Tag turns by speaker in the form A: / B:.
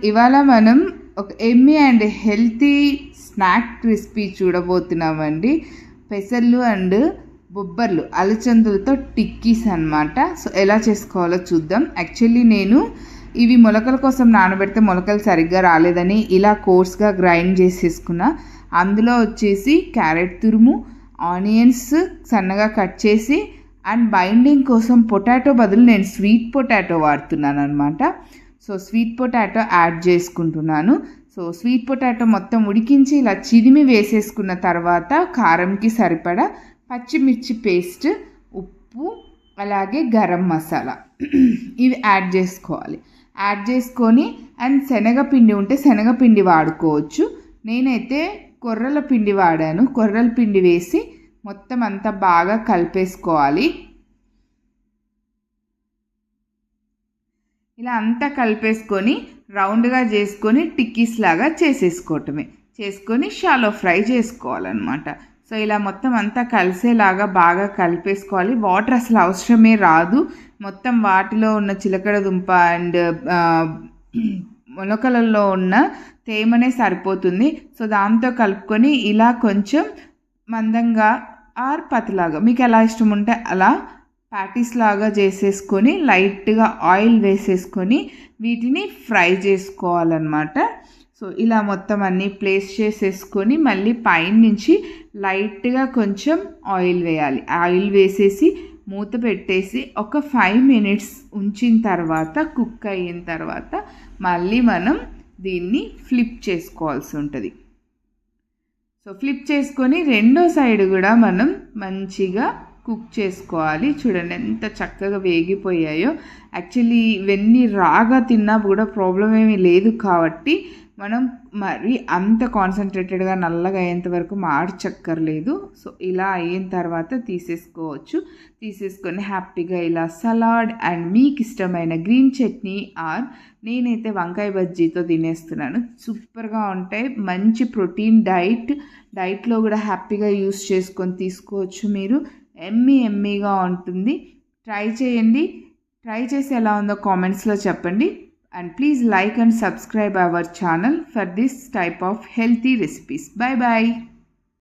A: ఇవాళ మనం ఒక yummy and healthy snack recipe చూడబోతున్నామండి. పెసర్లు అండ్ బొబ్బర్లు అలచందులతో టిక్కీస్ అనమాట. సో ఎలా చేసుకోవాలో చూద్దాం. యాక్చువల్లీ నేను ఇవి మొలకల కోసం నానబెడితే మొలకలు సరిగ్గా రాలేదని ఇలా కోర్స్గా గ్రైండ్ చేసేసుకున్నా. అందులో వచ్చేసి క్యారెట్ తురుము, ఆనియన్స్ సన్నగా కట్ చేసి అండ్ బైండింగ్ కోసం పొటాటో బదులు నేను స్వీట్ పొటాటో వాడుతున్నాను అనమాట. సో స్వీట్ పొటాటో యాడ్ చేసుకుంటున్నాను. సో స్వీట్ పొటాటో మొత్తం ఉడికించి ఇలా చిదిమి వేసేసుకున్న తర్వాత కారంకి సరిపడా పచ్చిమిర్చి పేస్ట్, ఉప్పు, అలాగే గరం మసాలా ఇవి యాడ్ చేసుకోవాలి. యాడ్ చేసుకొని అండ్ శనగపిండి ఉంటే శనగపిండి వాడుకోవచ్చు. నేనైతే కొర్రల పిండి వాడాను. కొర్రల పిండి వేసి మొత్తం అంతా బాగా కలిపేసుకోవాలి. ఇలా అంతా కలిపేసుకొని రౌండ్గా చేసుకొని టిక్కీస్ లాగా చేసేసుకోవటమే. చేసుకొని షాలో ఫ్రై చేసుకోవాలన్నమాట. సో ఇలా మొత్తం అంతా కలిసేలాగా బాగా కలిపేసుకోవాలి. వాటర్ అసలు అవసరమే రాదు. మొత్తం వాటిలో ఉన్న చిలకడ దుంప అండ్ మొలకలలో ఉన్న తేమనే సరిపోతుంది. సో దాంతో కలుపుకొని ఇలా కొంచెం మందంగా ఆర్ పతలాగా మీకు ఎలా ఇష్టం ఉంటే అలా ప్యాటీస్ లాగా చేసేసుకొని లైట్గా ఆయిల్ వేసేసుకొని వీటిని ఫ్రై చేసుకోవాలన్నమాట. సో ఇలా మొత్తం అన్నీ ప్లేస్ చేసేసుకొని మళ్ళీ పైన నుంచి లైట్గా కొంచెం ఆయిల్ వేయాలి. ఆయిల్ వేసేసి మూత పెట్టేసి ఒక 5 మినిట్స్ ఉంచిన తర్వాత కుక్ అయిన తర్వాత మళ్ళీ మనం దీన్ని ఫ్లిప్ చేసుకోవాల్సి ఉంటుంది. సో ఫ్లిప్ చేసుకొని రెండో సైడ్ కూడా మనం మంచిగా కుక్ చేసుకోవాలి. చూడండి ఎంత చక్కగా వేగిపోయాయో. యాక్చువల్లీ ఇవన్నీ రాగా తిన్నా కూడా ప్రాబ్లం ఏమీ లేదు కాబట్టి మనం మరి అంత కాన్సన్ట్రేటెడ్గా నల్లగా అయ్యేంత వరకు మార్చక్కర్లేదు. సో ఇలా అయిన తర్వాత తీసేసుకోవచ్చు. తీసేసుకొని హ్యాపీగా ఇలా సలాడ్ అండ్ మీకు ఇష్టమైన గ్రీన్ చట్నీ ఆర్ నేనైతే వంకాయ బజ్జీతో తినేస్తున్నాను. సూపర్గా ఉంటాయి. మంచి ప్రోటీన్ డైట్లో కూడా హ్యాపీగా యూస్ చేసుకొని తీసుకోవచ్చు మీరు. ఎమ్మీగా ఉంటుంది. ట్రై చేయండి. ట్రై చేసి ఎలా ఉందో కామెంట్స్లో చెప్పండి. And please like and subscribe our channel for this type of healthy recipes. Bye bye.